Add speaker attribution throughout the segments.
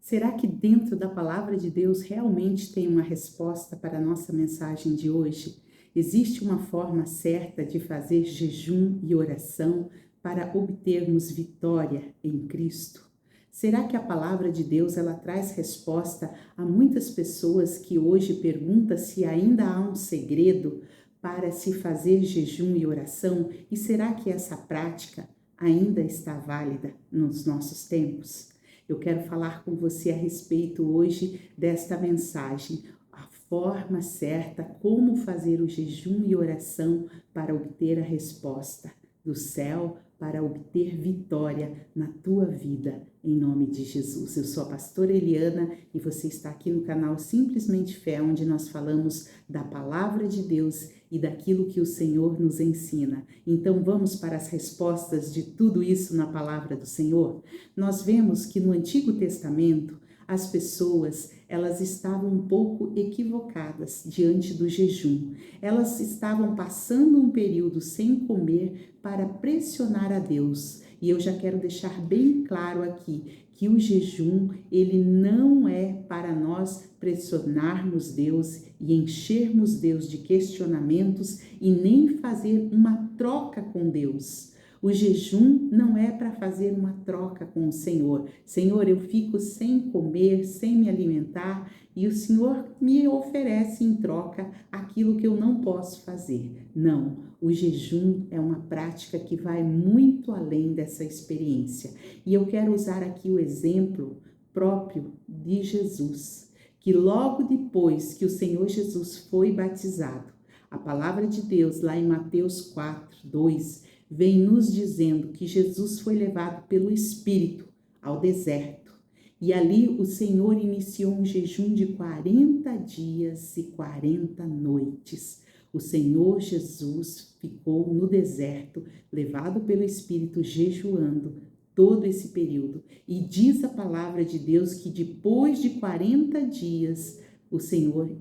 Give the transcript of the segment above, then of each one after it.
Speaker 1: Será que dentro da palavra de Deus realmente tem uma resposta para a nossa mensagem de hoje? Existe uma forma certa de fazer jejum e oração para obtermos vitória em Cristo? Será que a palavra de Deus ela traz resposta a muitas pessoas que hoje perguntam se ainda há um segredo para se fazer jejum e oração? E será que essa prática ainda está válida nos nossos tempos? Eu quero falar com você a respeito hoje desta mensagem, a forma certa como fazer o jejum e oração para obter a resposta do céu, para obter vitória na tua vida, em nome de Jesus. Eu sou a pastora Eliana e você está aqui no canal Simplesmente Fé, onde nós falamos da palavra de Deus e daquilo que o Senhor nos ensina. Então vamos para as respostas de tudo isso na palavra do Senhor? Nós vemos que no Antigo Testamento as pessoas elas estavam um pouco equivocadas diante do jejum. Elas estavam passando um período sem comer para pressionar a Deus. E eu já quero deixar bem claro aqui que o jejum, ele não é para nós pressionarmos Deus e enchermos Deus de questionamentos e nem fazer uma troca com Deus. O jejum não é para fazer uma troca com o Senhor. Senhor, eu fico sem comer, sem me alimentar e o Senhor me oferece em troca aquilo que eu não posso fazer. Não, o jejum é uma prática que vai muito além dessa experiência. E eu quero usar aqui o exemplo próprio de Jesus, que logo depois que o Senhor Jesus foi batizado, a palavra de Deus lá em Mateus 4:2 vem nos dizendo que Jesus foi levado pelo Espírito ao deserto. E ali o Senhor iniciou um jejum de 40 dias e 40 noites. O Senhor Jesus ficou no deserto, levado pelo Espírito, jejuando todo esse período. E diz a palavra de Deus que depois de 40 dias, o Senhor,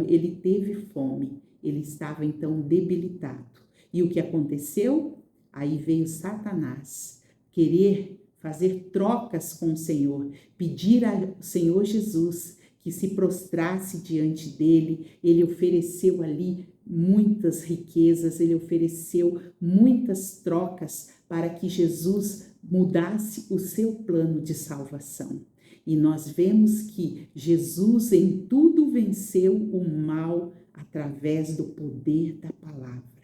Speaker 1: ele teve fome. Ele estava então debilitado. E o que aconteceu? Aí veio Satanás querer fazer trocas com o Senhor, pedir ao Senhor Jesus que se prostrasse diante dele. Ele ofereceu ali muitas riquezas, ele ofereceu muitas trocas para que Jesus mudasse o seu plano de salvação. E nós vemos que Jesus em tudo venceu o mal através do poder da palavra.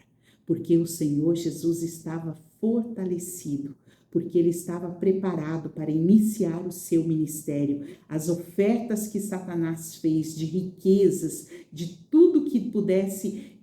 Speaker 1: Porque o Senhor Jesus estava fortalecido, porque ele estava preparado para iniciar o seu ministério. As ofertas que Satanás fez de riquezas, de tudo que pudesse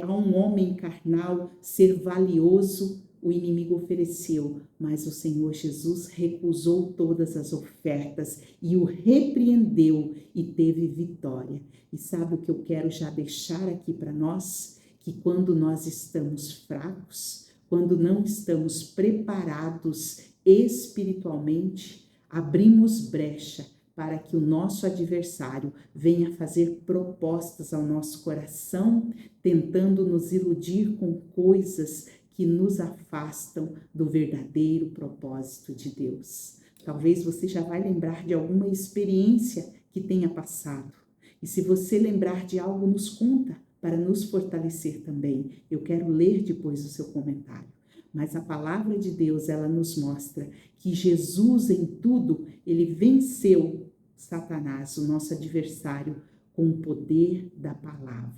Speaker 1: a um homem carnal ser valioso, o inimigo ofereceu, mas o Senhor Jesus recusou todas as ofertas e o repreendeu e teve vitória. E sabe o que eu quero já deixar aqui para nós? Que quando nós estamos fracos, quando não estamos preparados espiritualmente, abrimos brecha para que o nosso adversário venha fazer propostas ao nosso coração, tentando nos iludir com coisas que nos afastam do verdadeiro propósito de Deus. Talvez você já vai lembrar de alguma experiência que tenha passado. E se você lembrar de algo, nos conta, para nos fortalecer também. Eu quero ler depois o seu comentário. Mas a palavra de Deus, ela nos mostra que Jesus em tudo, ele venceu Satanás, o nosso adversário, com o poder da palavra.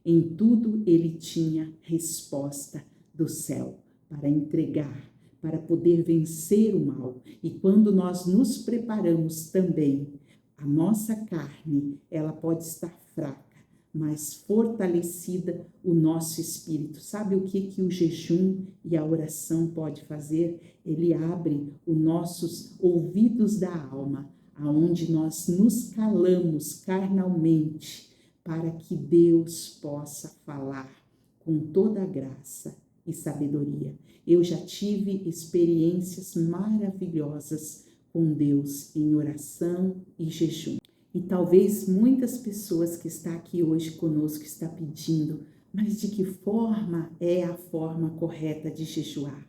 Speaker 1: Em tudo ele tinha resposta do céu para entregar, para poder vencer o mal. E quando nós nos preparamos também, a nossa carne, ela pode estar fraca, mas fortalecida o nosso espírito. Sabe o que o jejum e a oração pode fazer? Ele abre os nossos ouvidos da alma, aonde nós nos calamos carnalmente, para que Deus possa falar com toda a graça e sabedoria. Eu já tive experiências maravilhosas com Deus em oração e jejum. E talvez muitas pessoas que estão aqui hoje conosco estão pedindo, mas de que forma é a forma correta de jejuar?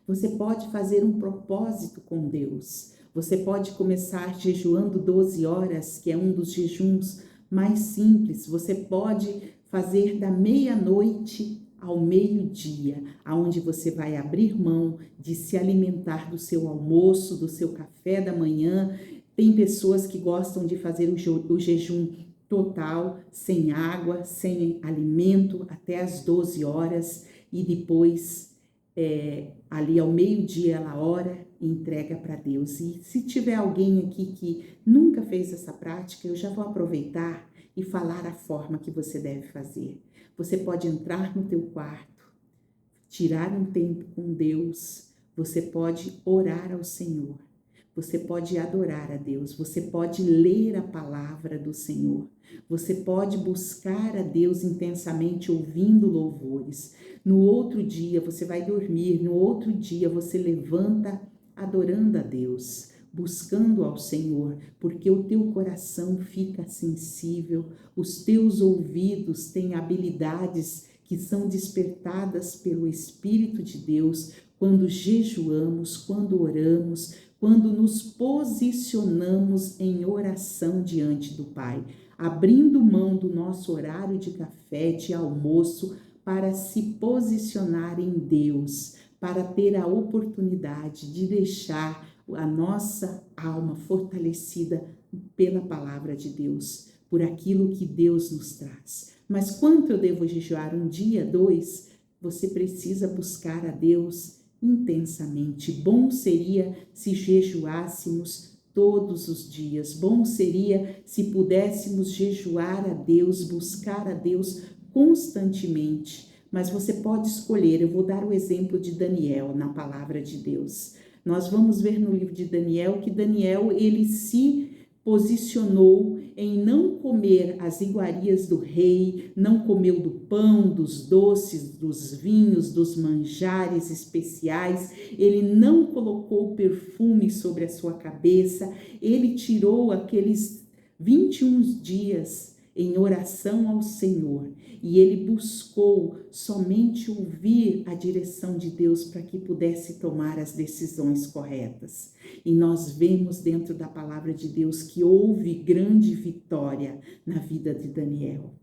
Speaker 1: Você pode fazer um propósito com Deus. Você pode começar jejuando 12 horas, que é um dos jejuns mais simples. Você pode fazer da meia-noite ao meio-dia, aonde você vai abrir mão de se alimentar do seu almoço, do seu café da manhã. Tem pessoas que gostam de fazer o jejum total, sem água, sem alimento, até às 12 horas e depois, ali ao meio-dia, ela ora e entrega para Deus. E se tiver alguém aqui que nunca fez essa prática, eu já vou aproveitar e falar a forma que você deve fazer. Você pode entrar no teu quarto, tirar um tempo com Deus, você pode orar ao Senhor, você pode adorar a Deus, você pode ler a palavra do Senhor, você pode buscar a Deus intensamente ouvindo louvores. No outro dia você vai dormir, no outro dia você levanta adorando a Deus, buscando ao Senhor, porque o teu coração fica sensível, os teus ouvidos têm habilidades que são despertadas pelo Espírito de Deus quando jejuamos, quando oramos, quando nos posicionamos em oração diante do Pai, abrindo mão do nosso horário de café, de almoço, para se posicionar em Deus, para ter a oportunidade de deixar a nossa alma fortalecida pela palavra de Deus, por aquilo que Deus nos traz. Mas quanto eu devo jejuar? Um dia, 2? Você precisa buscar a Deus intensamente. Bom seria se jejuássemos todos os dias. Bom seria se pudéssemos jejuar a Deus, buscar a Deus constantemente. Mas você pode escolher. Eu vou dar o exemplo de Daniel na palavra de Deus. Nós vamos ver no livro de Daniel que Daniel, ele se posicionou em não comer as iguarias do rei, não comeu do pão, dos doces, dos vinhos, dos manjares especiais, ele não colocou perfume sobre a sua cabeça, ele tirou aqueles 21 dias em oração ao Senhor e ele buscou somente ouvir a direção de Deus para que pudesse tomar as decisões corretas. E nós vemos dentro da palavra de Deus que houve grande vitória na vida de Daniel.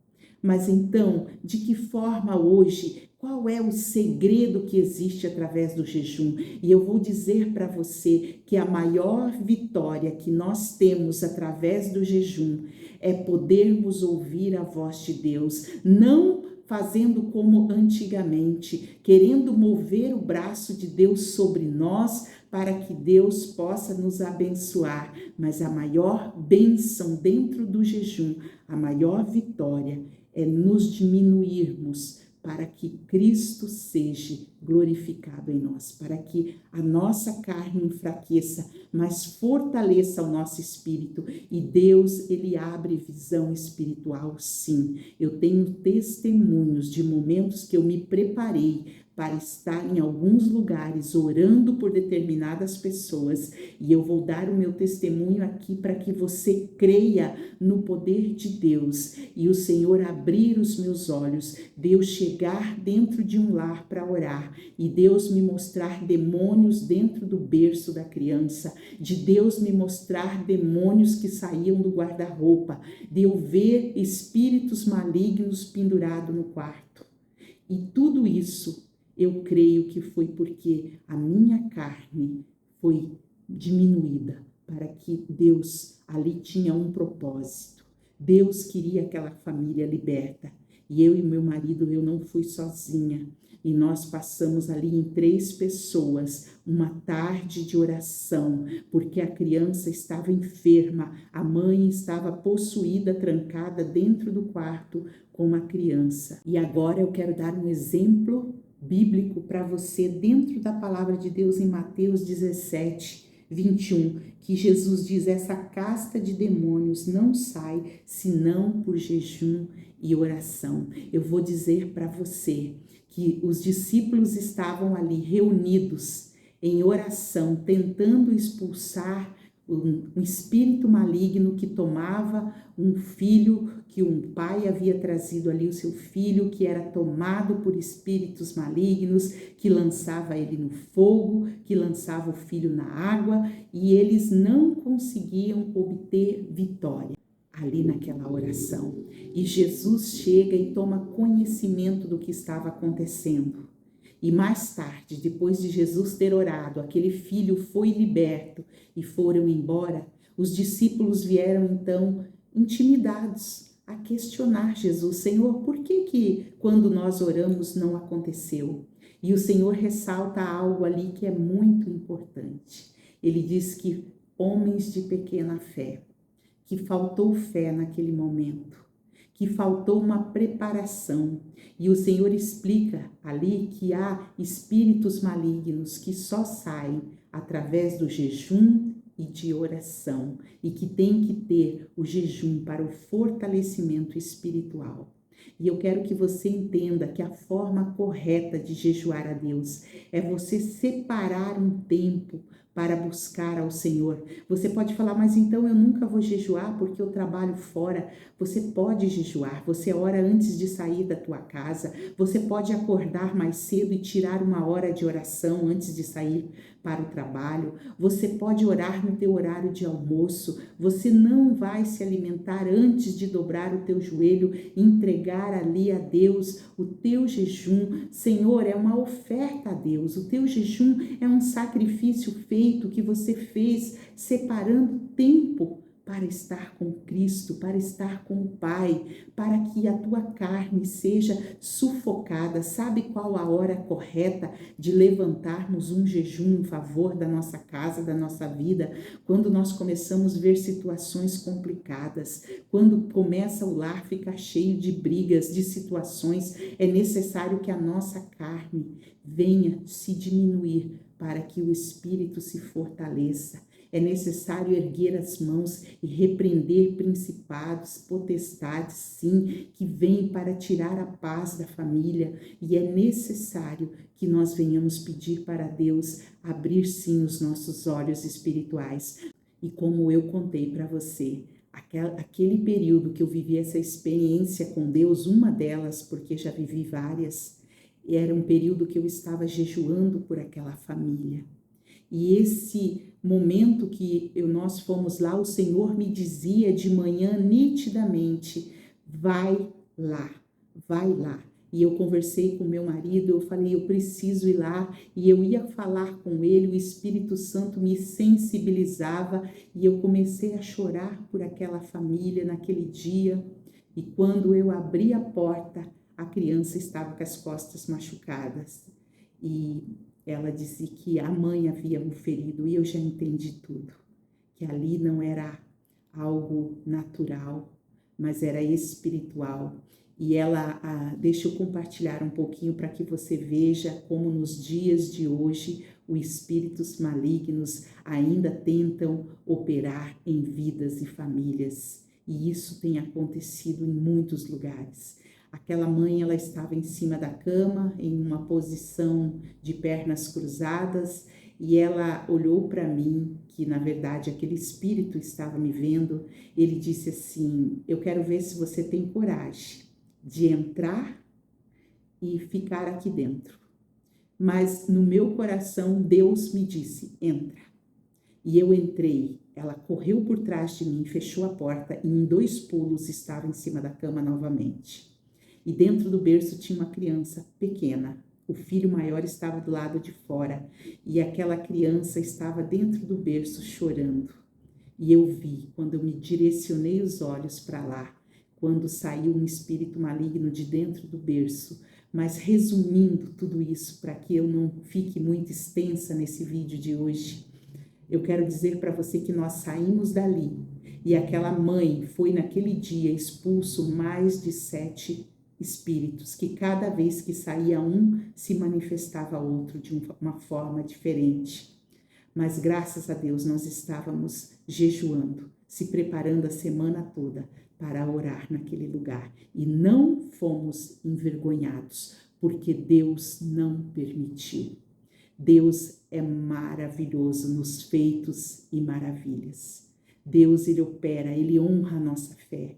Speaker 1: Mas então, de que forma hoje, qual é o segredo que existe através do jejum? E eu vou dizer para você que a maior vitória que nós temos através do jejum é podermos ouvir a voz de Deus, não fazendo como antigamente, querendo mover o braço de Deus sobre nós para que Deus possa nos abençoar. Mas a maior bênção dentro do jejum, a maior vitória é nos diminuirmos para que Cristo seja glorificado em nós, para que a nossa carne enfraqueça, mas fortaleça o nosso espírito. E Deus, ele abre visão espiritual, sim. Eu tenho testemunhos de momentos que eu me preparei para estar em alguns lugares orando por determinadas pessoas, e eu vou dar o meu testemunho aqui para que você creia no poder de Deus e o Senhor abrir os meus olhos, Deus chegar dentro de um lar para orar e Deus me mostrar demônios dentro do berço da criança, de Deus me mostrar demônios que saíam do guarda-roupa, de eu ver espíritos malignos pendurados no quarto. E tudo isso eu creio que foi porque a minha carne foi diminuída, para que Deus ali tinha um propósito. Deus queria aquela família liberta. E eu e meu marido, eu não fui sozinha. E nós passamos ali em 3 pessoas, uma tarde de oração, porque a criança estava enferma, a mãe estava possuída, trancada dentro do quarto com a criança. E agora eu quero dar um exemplo bíblico para você dentro da palavra de Deus em Mateus 17, 21, que Jesus diz: essa casta de demônios não sai senão por jejum e oração. Eu vou dizer para você que os discípulos estavam ali reunidos em oração, tentando expulsar um espírito maligno que tomava um filho, que um pai havia trazido ali o seu filho, que era tomado por espíritos malignos, que lançava ele no fogo, que lançava o filho na água, e eles não conseguiam obter vitória ali naquela oração. E Jesus chega e toma conhecimento do que estava acontecendo. E mais tarde, depois de Jesus ter orado, aquele filho foi liberto e foram embora. Os discípulos vieram então intimidados a questionar Jesus: Senhor, por que quando nós oramos não aconteceu? E o Senhor ressalta algo ali que é muito importante. Ele diz que homens de pequena fé, que faltou fé naquele momento, que faltou uma preparação. E o Senhor explica ali que há espíritos malignos que só saem através do jejum e de oração, e que tem que ter o jejum para o fortalecimento espiritual. E eu quero que você entenda que a forma correta de jejuar a Deus é você separar um tempo para buscar ao Senhor. Você pode falar, mas então eu nunca vou jejuar porque eu trabalho fora. Você pode jejuar, você ora antes de sair da tua casa, você pode acordar mais cedo e tirar uma hora de oração antes de sair para o trabalho, você pode orar no teu horário de almoço, você não vai se alimentar antes de dobrar o teu joelho e entregar ali a Deus o teu jejum. Senhor, é uma oferta a Deus, o teu jejum é um sacrifício feito que você fez separando tempo para estar com Cristo, para estar com o Pai, para que a tua carne seja sufocada. Sabe qual a hora correta de levantarmos um jejum em favor da nossa casa, da nossa vida? Quando nós começamos a ver situações complicadas, quando começa o lar a ficar cheio de brigas, de situações, é necessário que a nossa carne venha se diminuir para que o espírito se fortaleça. É necessário erguer as mãos e repreender principados, potestades, sim, que vêm para tirar a paz da família. E é necessário que nós venhamos pedir para Deus abrir, sim, os nossos olhos espirituais. E como eu contei para você, aquele período que eu vivi essa experiência com Deus, uma delas, porque já vivi várias, era um período que eu estava jejuando por aquela família. E esse momento que nós fomos lá, o Senhor me dizia de manhã nitidamente, vai lá, vai lá. E eu conversei com meu marido, eu falei, eu preciso ir lá, e eu ia falar com ele, o Espírito Santo me sensibilizava, e eu comecei a chorar por aquela família naquele dia, e quando eu abri a porta, a criança estava com as costas machucadas, e ela disse que a mãe havia o ferido, e eu já entendi tudo, que ali não era algo natural, mas era espiritual. E ela, deixa eu compartilhar um pouquinho para que você veja como nos dias de hoje os espíritos malignos ainda tentam operar em vidas e famílias. E isso tem acontecido em muitos lugares. Aquela mãe, ela estava em cima da cama, em uma posição de pernas cruzadas, e ela olhou para mim, que na verdade aquele espírito estava me vendo. Ele disse assim, eu quero ver se você tem coragem de entrar e ficar aqui dentro. Mas no meu coração, Deus me disse, entra. E eu entrei. Ela correu por trás de mim, fechou a porta e em 2 pulos estava em cima da cama novamente. E dentro do berço tinha uma criança pequena. O filho maior estava do lado de fora e aquela criança estava dentro do berço chorando. E eu vi, quando eu me direcionei os olhos para lá, quando saiu um espírito maligno de dentro do berço. Mas resumindo tudo isso, para que eu não fique muito extensa nesse vídeo de hoje, eu quero dizer para você que nós saímos dali e aquela mãe foi naquele dia expulso mais de 7 espíritos, que cada vez que saía um, se manifestava outro de uma forma diferente. Mas graças a Deus nós estávamos jejuando, se preparando a semana toda para orar naquele lugar. E não fomos envergonhados, porque Deus não permitiu. Deus é maravilhoso nos feitos e maravilhas. Deus, Ele opera, Ele honra a nossa fé.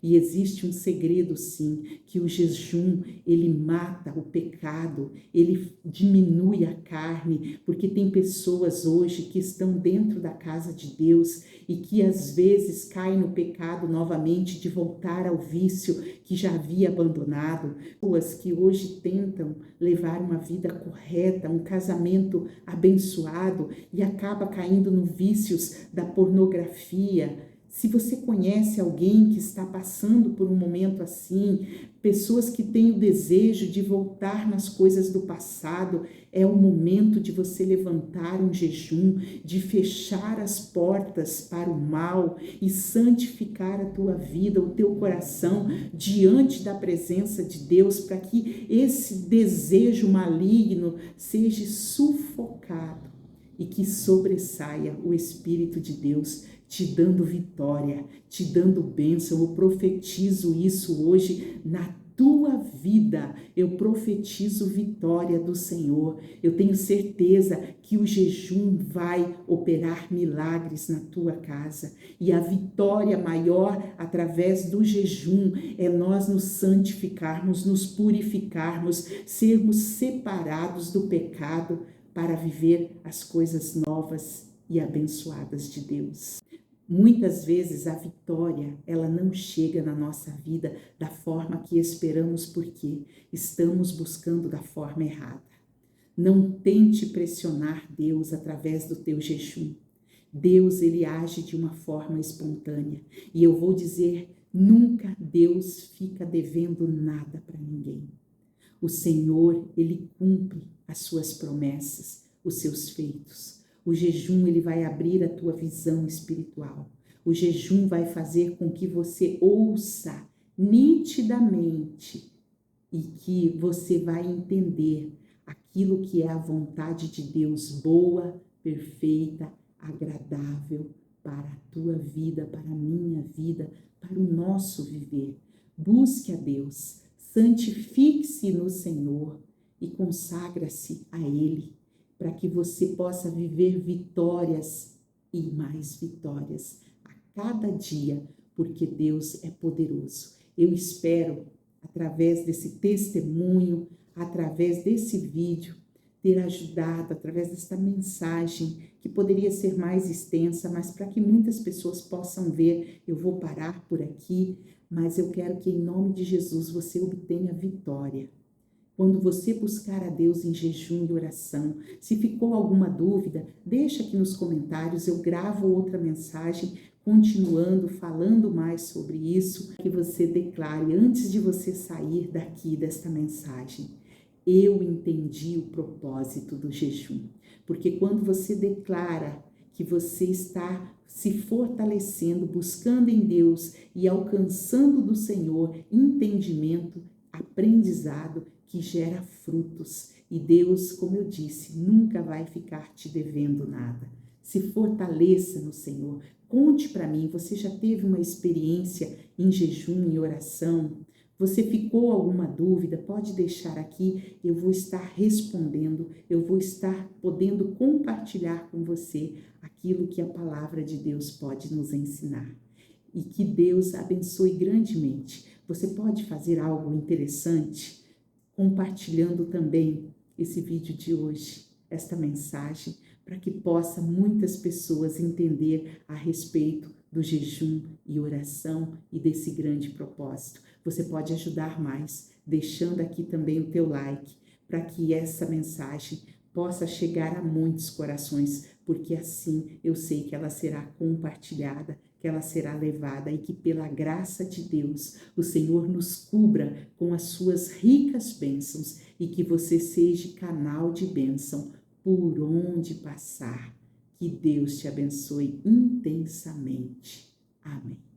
Speaker 1: E existe um segredo, sim, que o jejum, ele mata o pecado, ele diminui a carne, porque tem pessoas hoje que estão dentro da casa de Deus e que às vezes caem no pecado novamente de voltar ao vício que já havia abandonado. Pessoas que hoje tentam levar uma vida correta, um casamento abençoado e acaba caindo no vícios da pornografia. Se você conhece alguém que está passando por um momento assim, pessoas que têm o desejo de voltar nas coisas do passado, é o momento de você levantar um jejum, de fechar as portas para o mal e santificar a tua vida, o teu coração diante da presença de Deus, para que esse desejo maligno seja sufocado e que sobressaia o Espírito de Deus, te dando vitória, te dando bênção. Eu profetizo isso hoje na tua vida. Eu profetizo vitória do Senhor. Eu tenho certeza que o jejum vai operar milagres na tua casa. E a vitória maior através do jejum é nós nos santificarmos, nos purificarmos, sermos separados do pecado para viver as coisas novas e abençoadas de Deus. Muitas vezes a vitória, ela não chega na nossa vida da forma que esperamos porque estamos buscando da forma errada. Não tente pressionar Deus através do teu jejum. Deus, ele age de uma forma espontânea. E eu vou dizer, nunca Deus fica devendo nada para ninguém. O Senhor, ele cumpre as suas promessas, os seus feitos. O jejum, ele vai abrir a tua visão espiritual. O jejum vai fazer com que você ouça nitidamente e que você vai entender aquilo que é a vontade de Deus, boa, perfeita, agradável para a tua vida, para a minha vida, para o nosso viver. Busque a Deus, santifique-se no Senhor e consagra-se a Ele, para que você possa viver vitórias e mais vitórias a cada dia, porque Deus é poderoso. Eu espero, através desse testemunho, através desse vídeo, ter ajudado, através desta mensagem, que poderia ser mais extensa, mas para que muitas pessoas possam ver, eu vou parar por aqui, mas eu quero que em nome de Jesus você obtenha vitória. Quando você buscar a Deus em jejum e oração, se ficou alguma dúvida, deixa aqui nos comentários, eu gravo outra mensagem, continuando, falando mais sobre isso, que você declare antes de você sair daqui desta mensagem. Eu entendi o propósito do jejum, porque quando você declara que você está se fortalecendo, buscando em Deus e alcançando do Senhor entendimento, aprendizado que gera frutos. E Deus, como eu disse, nunca vai ficar te devendo nada. Se fortaleça no Senhor. Conte para mim, você já teve uma experiência em jejum e oração? Você ficou alguma dúvida? Pode deixar aqui, eu vou estar respondendo, eu vou estar podendo compartilhar com você aquilo que a palavra de Deus pode nos ensinar. E que Deus abençoe grandemente. Você pode fazer algo interessante compartilhando também esse vídeo de hoje, esta mensagem, para que possa muitas pessoas entender a respeito do jejum e oração e desse grande propósito. Você pode ajudar mais, deixando aqui também o teu like, para que essa mensagem possa chegar a muitos corações, porque assim eu sei que ela será compartilhada, que ela será levada e que pela graça de Deus o Senhor nos cubra com as suas ricas bênçãos e que você seja canal de bênção por onde passar. Que Deus te abençoe intensamente. Amém.